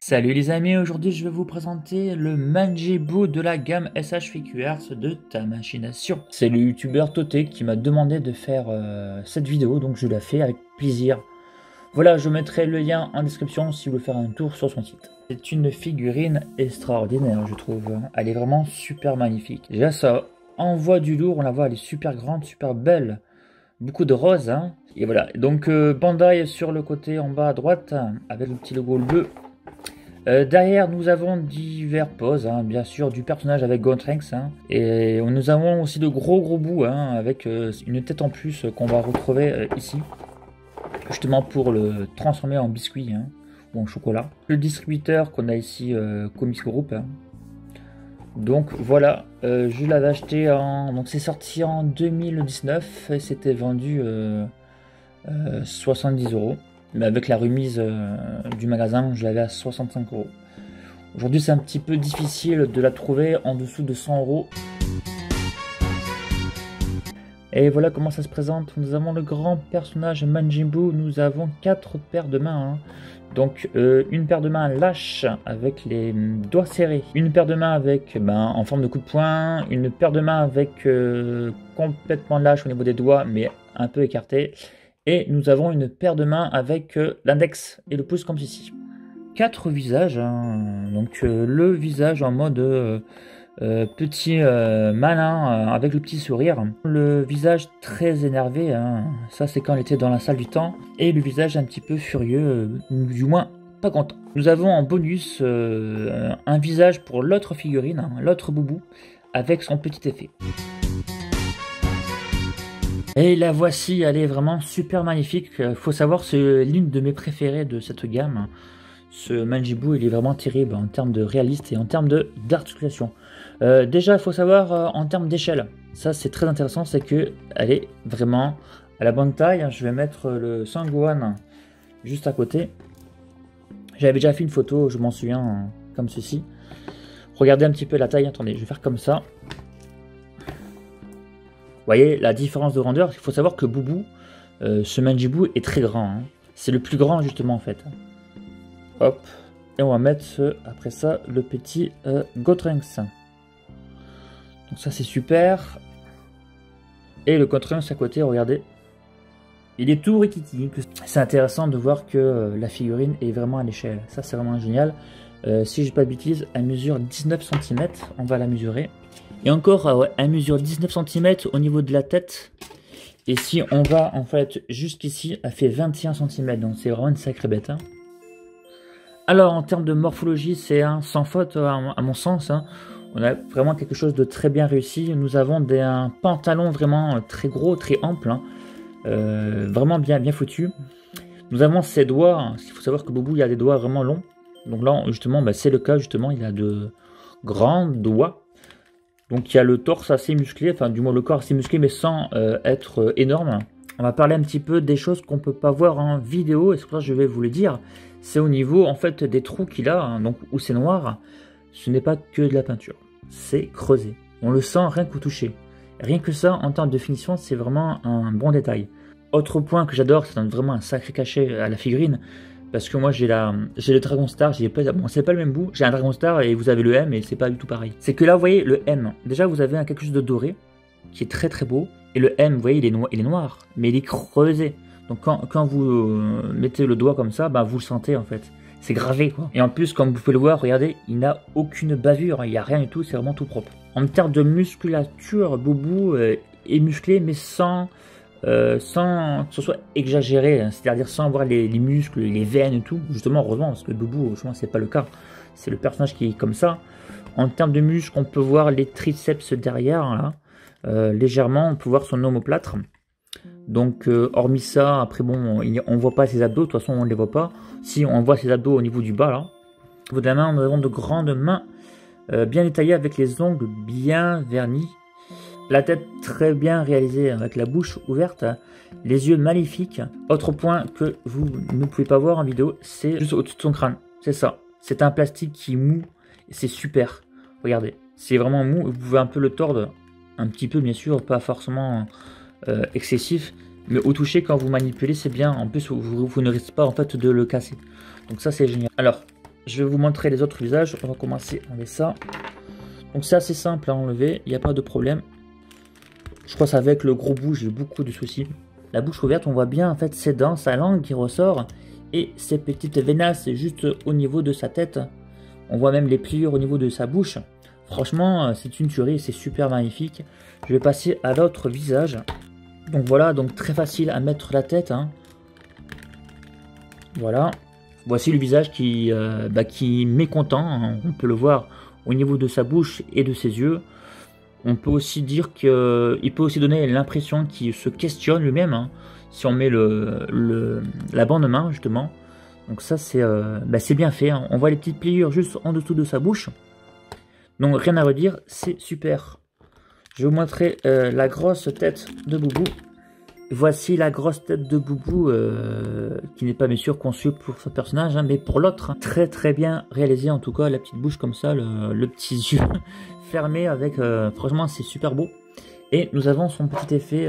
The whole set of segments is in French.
Salut les amis, aujourd'hui je vais vous présenter le Manjibu de la gamme SH-FQRS de Tamashii-Nation. C'est le youtubeur Toté qui m'a demandé de faire cette vidéo, donc je l'ai fait avec plaisir. Voilà, je mettrai le lien en description si vous voulez faire un tour sur son site. C'est une figurine extraordinaire, je trouve. Elle est vraiment super magnifique. Déjà ça envoie du lourd, on la voit, elle est super grande, super belle. Beaucoup de rose, hein. Et voilà, donc Bandai sur le côté en bas à droite, avec le petit logo bleu. Derrière, nous avons divers poses, hein, bien sûr, du personnage avec Gotenks, hein, et nous avons aussi de gros bouts, hein, avec une tête en plus qu'on va retrouver ici, justement pour le transformer en biscuit, hein, ou en chocolat. Le distributeur qu'on a ici, Comics Group, hein. Donc voilà, je l'avais acheté donc c'est sorti en 2019 et c'était vendu 70 €. Mais avec la remise du magasin, je l'avais à 65 €. Aujourd'hui, c'est un petit peu difficile de la trouver en dessous de 100 €. Et voilà comment ça se présente. Nous avons le grand personnage Manjibu. Nous avons 4 paires de mains, hein. Donc une paire de mains lâche avec les doigts serrés, une paire de mains avec en forme de coup de poing, une paire de mains avec complètement lâche au niveau des doigts mais un peu écarté. Et nous avons une paire de mains avec l'index et le pouce comme ceci. 4 visages, hein. Donc le visage en mode petit malin avec le petit sourire. Le visage très énervé, hein. Ça c'est quand elle était dans la salle du temps. Et le visage un petit peu furieux, du moins pas content. Nous avons en bonus un visage pour l'autre figurine, hein, l'autre boubou, avec son petit effet. Et la voici, elle est vraiment super magnifique. Faut savoir, c'est l'une de mes préférées de cette gamme. Ce Manjibu, il est vraiment terrible en termes de réaliste et en termes d'articulation. Déjà, il faut savoir en termes d'échelle. Ça, c'est très intéressant, c'est que elle est vraiment à la bonne taille. Je vais mettre le Sangohan juste à côté. J'avais déjà fait une photo, je m'en souviens, comme ceci. Regardez un petit peu la taille. Attendez, je vais faire comme ça. Vous voyez la différence de grandeur. Il faut savoir que Boubou, ce Manjibu est très grand, hein. C'est le plus grand justement en fait. Hop. Et on va mettre après ça le petit Gotenks. Donc ça c'est super. Et le Gotenks à côté, regardez. Il est tout rikiki. C'est intéressant de voir que la figurine est vraiment à l'échelle. Ça c'est vraiment génial. Si je dis pas de bêtises, elle mesure 19 cm. On va la mesurer. Et encore, elle mesure 19 cm au niveau de la tête. Et si on va en fait jusqu'ici, elle fait 21 cm. Donc c'est vraiment une sacrée bête, hein. Alors en termes de morphologie, c'est un sans faute à mon sens, hein. On a vraiment quelque chose de très bien réussi. Nous avons un pantalon vraiment très gros, très ample, hein. Vraiment bien foutu. Nous avons ses doigts, hein. Il faut savoir que Boubou, il a des doigts vraiment longs. Donc là, justement, c'est le cas, justement, il a de grands doigts. Donc il y a le torse assez musclé, enfin du moins le corps assez musclé, mais sans être énorme. On va parler un petit peu des choses qu'on ne peut pas voir en vidéo, et c'est pour ça que je vais vous le dire. C'est au niveau en fait des trous qu'il a, hein, donc où c'est noir. Ce n'est pas que de la peinture, c'est creusé. On le sent rien qu'au toucher. Rien que ça, en termes de finition, c'est vraiment un bon détail. Autre point que j'adore, ça donne vraiment un sacré cachet à la figurine. Parce que moi j'ai le Dragon Star, bon c'est pas le même bout, j'ai un Dragon Star et vous avez le M et c'est pas du tout pareil. C'est que là vous voyez le M, déjà vous avez quelque chose de doré qui est très beau, et le M vous voyez il est noir, mais il est creusé. Donc quand vous mettez le doigt comme ça, vous le sentez en fait, c'est gravé quoi. Et en plus comme vous pouvez le voir, regardez, il n'a aucune bavure, il n'y a rien du tout, c'est vraiment tout propre. En termes de musculature, Boubou est musclé mais sans sans que ce soit exagéré, hein, c'est-à-dire sans avoir les muscles, les veines et tout. Justement, heureusement, parce que Boubou, je pense, c'est pas le cas. C'est le personnage qui est comme ça. En termes de muscles, on peut voir les triceps derrière, là. Légèrement, on peut voir son omoplâtre. Donc, hormis ça, après, bon, on voit pas ses abdos. De toute façon, on ne les voit pas. Si, on voit ses abdos au niveau du bas, là. Au niveau de la main, nous avons de grandes mains bien détaillées avec les ongles bien vernis. La tête très bien réalisée avec la bouche ouverte, les yeux magnifiques. Autre point que vous ne pouvez pas voir en vidéo, c'est juste au-dessus de son crâne. C'est ça. C'est un plastique qui est mou et c'est super. Regardez, c'est vraiment mou. Vous pouvez un peu le tordre, un petit peu bien sûr, pas forcément excessif, mais au toucher quand vous manipulez c'est bien. En plus vous ne risquez pas en fait de le casser. Donc ça c'est génial. Alors je vais vous montrer les autres visages. On va commencer avec ça. Donc c'est assez simple à enlever, il n'y a pas de problème. Je crois qu'avec le gros bout, j'ai eu beaucoup de soucis. La bouche ouverte, on voit bien en fait ses dents, sa langue qui ressort et ses petites veinasses juste au niveau de sa tête. On voit même les pliures au niveau de sa bouche. Franchement, c'est une tuerie, c'est super magnifique. Je vais passer à l'autre visage. Donc voilà, donc très facile à mettre la tête. Hein. Voilà. Voici le visage qui est mécontent. Hein. On peut le voir au niveau de sa bouche et de ses yeux. On peut aussi dire qu'il peut aussi donner l'impression qu'il se questionne lui-même, hein, si on met la bande main justement. Donc ça c'est bien fait, hein. On voit les petites pliures juste en dessous de sa bouche. Donc rien à redire, c'est super. Je vais vous montrer la grosse tête de Boubou. Voici la grosse tête de Boubou qui n'est pas bien sûr conçue pour ce personnage, hein, mais pour l'autre. Hein. Très très bien réalisé en tout cas, la petite bouche comme ça, le petit yeux fermé avec... franchement c'est super beau. Et nous avons son petit effet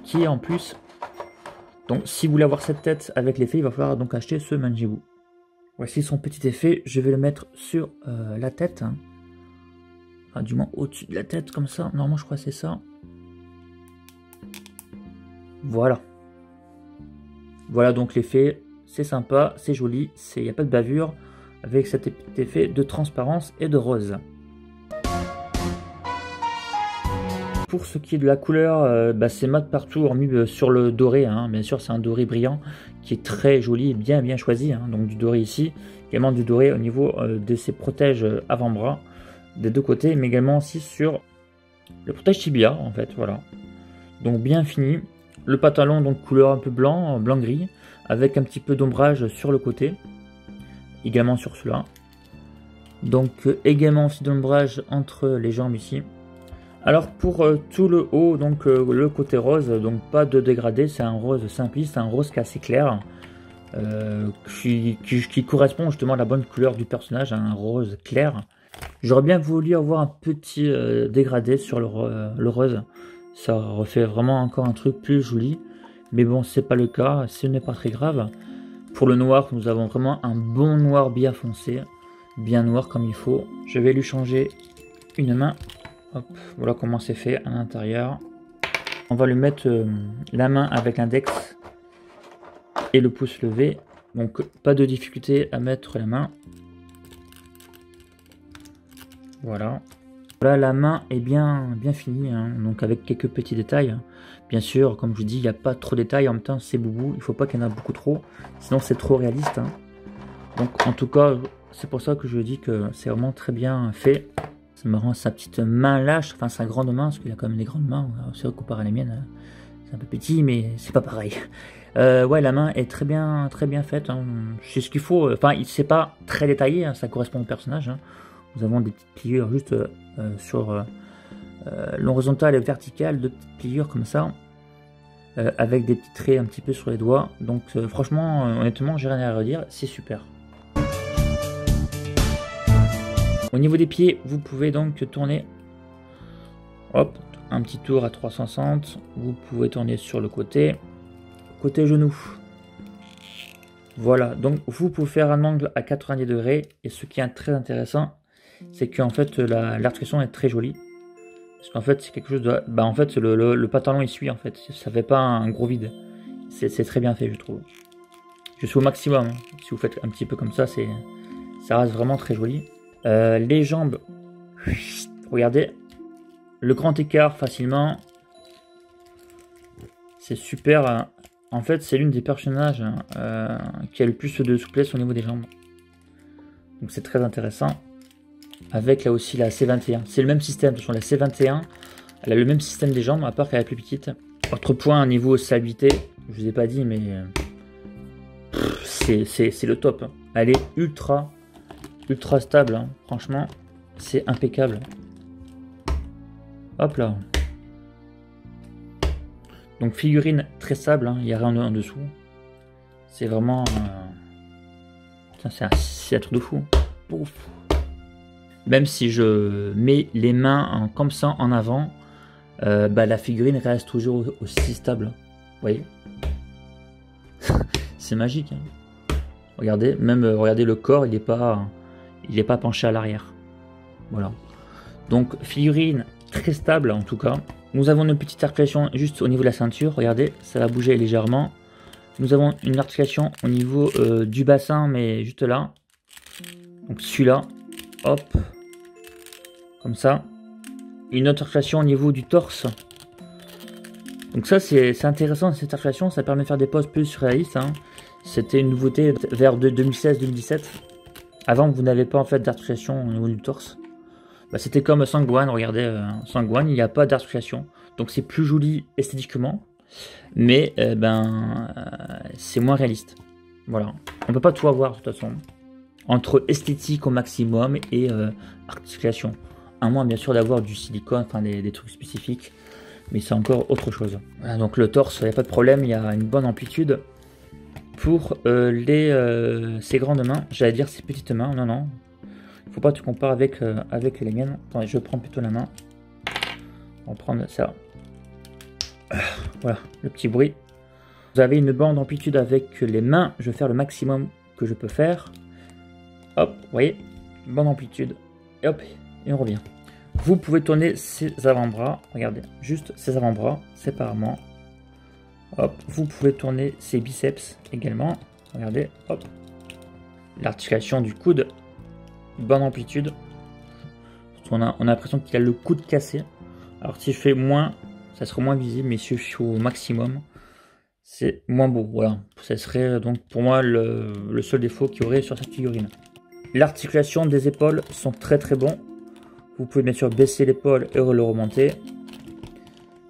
qui est en plus. Donc si vous voulez avoir cette tête avec l'effet, il va falloir donc acheter ce Manjibou. Voici son petit effet, je vais le mettre sur la tête. Hein. Enfin, du moins au-dessus de la tête comme ça, normalement je crois que c'est ça. Voilà. Voilà donc l'effet, c'est sympa, c'est joli, il n'y a pas de bavure, avec cet effet de transparence et de rose. Pour ce qui est de la couleur, c'est mat partout, hormis sur le doré, hein. Bien sûr c'est un doré brillant, qui est très joli et bien choisi, hein. Donc du doré ici, également du doré au niveau de ses protèges avant-bras, des deux côtés, mais également aussi sur le protège tibia, en fait, voilà. Donc bien fini. Le pantalon, donc couleur un peu blanc-gris, avec un petit peu d'ombrage sur le côté, également sur cela. Donc également aussi d'ombrage entre les jambes ici. Alors pour tout le haut, donc le côté rose, donc pas de dégradé, c'est un rose simpliste, un rose qui est assez clair, qui correspond justement à la bonne couleur du personnage, un rose clair. J'aurais bien voulu avoir un petit dégradé sur le rose. Ça refait vraiment encore un truc plus joli. Mais bon, c'est pas le cas. Ce n'est pas très grave. Pour le noir, nous avons vraiment un bon noir bien foncé. Bien noir comme il faut. Je vais lui changer une main. Hop, voilà comment c'est fait à l'intérieur. On va lui mettre la main avec l'index et le pouce levé. Donc pas de difficulté à mettre la main. Voilà. Voilà, la main est bien finie, hein, donc avec quelques petits détails. Bien sûr, comme je vous dis, il n'y a pas trop de détails. En même temps, c'est Boubou, il ne faut pas qu'il y en a beaucoup trop, sinon c'est trop réaliste. Hein. Donc en tout cas, c'est pour ça que je dis que c'est vraiment très bien fait. Ça me rend sa petite main lâche, enfin sa grande main, parce qu'il a quand même des grandes mains. C'est vrai comparé à la mienne, c'est un peu petit, mais c'est pas pareil. Ouais, la main est très bien faite. Hein. C'est ce qu'il faut. Enfin, c'est pas très détaillé, hein, ça correspond au personnage. Hein. Nous avons des petites pliures juste sur l'horizontale et verticale, de petites pliures comme ça, avec des petits traits un petit peu sur les doigts. Donc franchement, honnêtement, j'ai rien à redire, c'est super. Au niveau des pieds, vous pouvez donc tourner, hop, un petit tour à 360. Vous pouvez tourner sur le côté genou. Voilà, donc vous pouvez faire un angle à 90 degrés. Et ce qui est très intéressant, c'est qu'en fait l'articulation est très jolie. Parce qu'en fait c'est quelque chose de... en fait le pantalon il suit en fait. Ça fait pas un gros vide. C'est très bien fait je trouve. Je suis au maximum. Hein. Si vous faites un petit peu comme ça, ça reste vraiment très joli. Les jambes, regardez. Le grand écart facilement. C'est super. En fait, c'est l'une des personnages qui a le plus de souplesse au niveau des jambes. Donc c'est très intéressant. Avec là aussi la C21. C'est le même système. De toute façon, la C21, elle a le même système des jambes, à part qu'elle est plus petite. Autre point, niveau stabilité, je vous ai pas dit, mais c'est le top. Elle est ultra stable. Hein. Franchement, c'est impeccable. Hop là. Donc figurine très stable, hein. Il n'y a rien en dessous. C'est vraiment... c'est un truc de fou. Ouf. Même si je mets les mains comme ça en avant, la figurine reste toujours aussi stable. Vous voyez. C'est magique. Hein. Regardez, même regardez le corps, il n'est pas penché à l'arrière. Voilà. Donc figurine très stable en tout cas. Nous avons une petite articulation juste au niveau de la ceinture. Regardez, ça va bouger légèrement. Nous avons une articulation au niveau du bassin, mais juste là. Donc celui-là, hop, comme ça. Une autre articulation au niveau du torse. Donc ça, c'est intéressant cette articulation. Ça permet de faire des poses plus réalistes. Hein. C'était une nouveauté vers 2016-2017. Avant, vous n'avez pas en fait d'articulation au niveau du torse. C'était comme Sangwan, regardez, Sangwan, il n'y a pas d'articulation. Donc c'est plus joli esthétiquement, mais c'est moins réaliste. Voilà, on peut pas tout avoir de toute façon. Entre esthétique au maximum et articulation. À moins bien sûr d'avoir du silicone, enfin des trucs spécifiques, mais c'est encore autre chose. Voilà, donc le torse, il n'y a pas de problème, il y a une bonne amplitude. Pour ces grandes mains, j'allais dire ces petites mains, non. Faut pas te comparer avec les miennes. Attendez, je prends plutôt la main. On va prendre ça. Voilà, le petit bruit. Vous avez une bande d'amplitude avec les mains. Je vais faire le maximum que je peux faire. Hop, vous voyez, bande d'amplitude. Et hop, et on revient. Vous pouvez tourner ces avant-bras. Regardez, juste ces avant-bras séparément. Hop, vous pouvez tourner ces biceps également. Regardez, hop. L'articulation du coude. Bonne amplitude. On a l'impression qu'il a le coude cassé. Alors si je fais moins, ça sera moins visible, mais si je suis au maximum, c'est moins beau. Voilà, ça serait donc pour moi le seul défaut qu'il y aurait sur cette figurine. L'articulation des épaules sont très bons. Vous pouvez bien sûr baisser l'épaule et le remonter.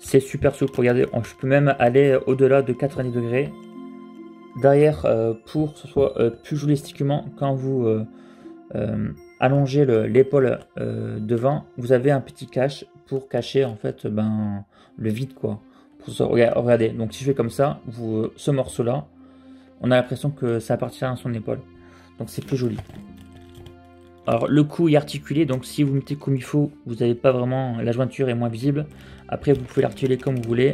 C'est super souple. Regardez, je peux même aller au-delà de 90 degrés. Derrière, pour que ce soit plus joli esthétiquement, quand vous allongez l'épaule devant, vous avez un petit cache pour cacher en fait le vide quoi. Regardez, donc si je fais comme ça, ce morceau là, on a l'impression que ça appartient à son épaule. Donc c'est plus joli. Alors le cou est articulé, donc si vous mettez comme il faut, vous n'avez pas vraiment, la jointure est moins visible. Après vous pouvez l'articuler comme vous voulez,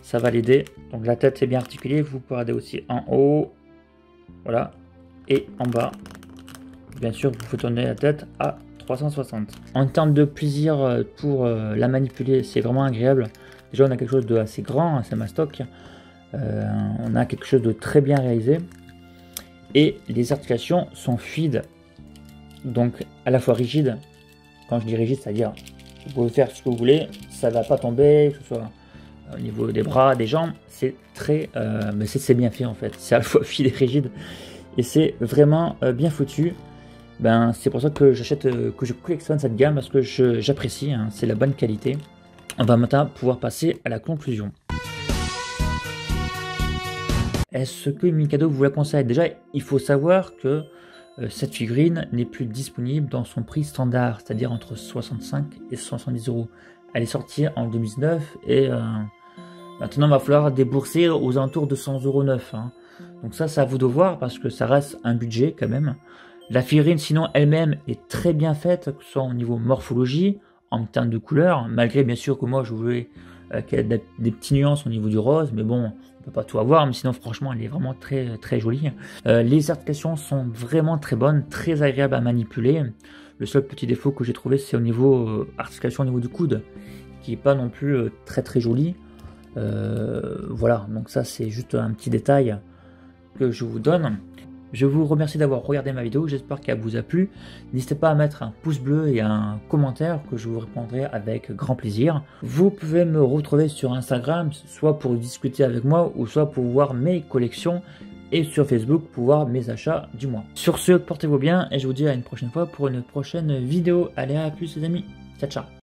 ça va l'aider. Donc la tête est bien articulée, vous pouvez regarder aussi en haut, voilà, et en bas. Bien sûr, vous pouvez tourner la tête à 360. En termes de plaisir pour la manipuler, c'est vraiment agréable. Déjà, on a quelque chose de assez grand, assez mastoc. On a quelque chose de très bien réalisé. Et les articulations sont fluides. Donc, à la fois rigides. Quand je dis rigide, c'est-à-dire vous pouvez faire ce que vous voulez. Ça ne va pas tomber, que ce soit au niveau des bras, des jambes. C'est très... mais c'est bien fait en fait. C'est à la fois fluide et rigide. Et c'est vraiment bien foutu. C'est pour ça que j'achète, que je collectionne cette gamme parce que j'apprécie, hein, c'est la bonne qualité. On va maintenant pouvoir passer à la conclusion. Est-ce que Mikado vous la conseille? Déjà, il faut savoir que cette figurine n'est plus disponible dans son prix standard, c'est-à-dire entre 65 et 70 euros. Elle est sortie en 2009 et maintenant il va falloir débourser aux alentours de 100 euros neuf. Hein. Donc ça, c'est à vous de voir parce que ça reste un budget quand même. La figurine, sinon, elle-même est très bien faite, que ce soit au niveau morphologie, en termes de couleur, malgré bien sûr que moi je voulais qu'il y ait des petites nuances au niveau du rose, mais bon, on peut pas tout avoir, mais sinon franchement elle est vraiment très jolie. Les articulations sont vraiment très bonnes, très agréables à manipuler. Le seul petit défaut que j'ai trouvé, c'est au niveau articulation au niveau du coude, qui est pas non plus très joli. Voilà, donc ça c'est juste un petit détail que je vous donne. Je vous remercie d'avoir regardé ma vidéo, j'espère qu'elle vous a plu. N'hésitez pas à mettre un pouce bleu et un commentaire que je vous répondrai avec grand plaisir. Vous pouvez me retrouver sur Instagram, soit pour discuter avec moi, ou soit pour voir mes collections, et sur Facebook pour voir mes achats du mois. Sur ce, portez-vous bien, et je vous dis à une prochaine fois pour une prochaine vidéo. Allez, à plus les amis, ciao ciao.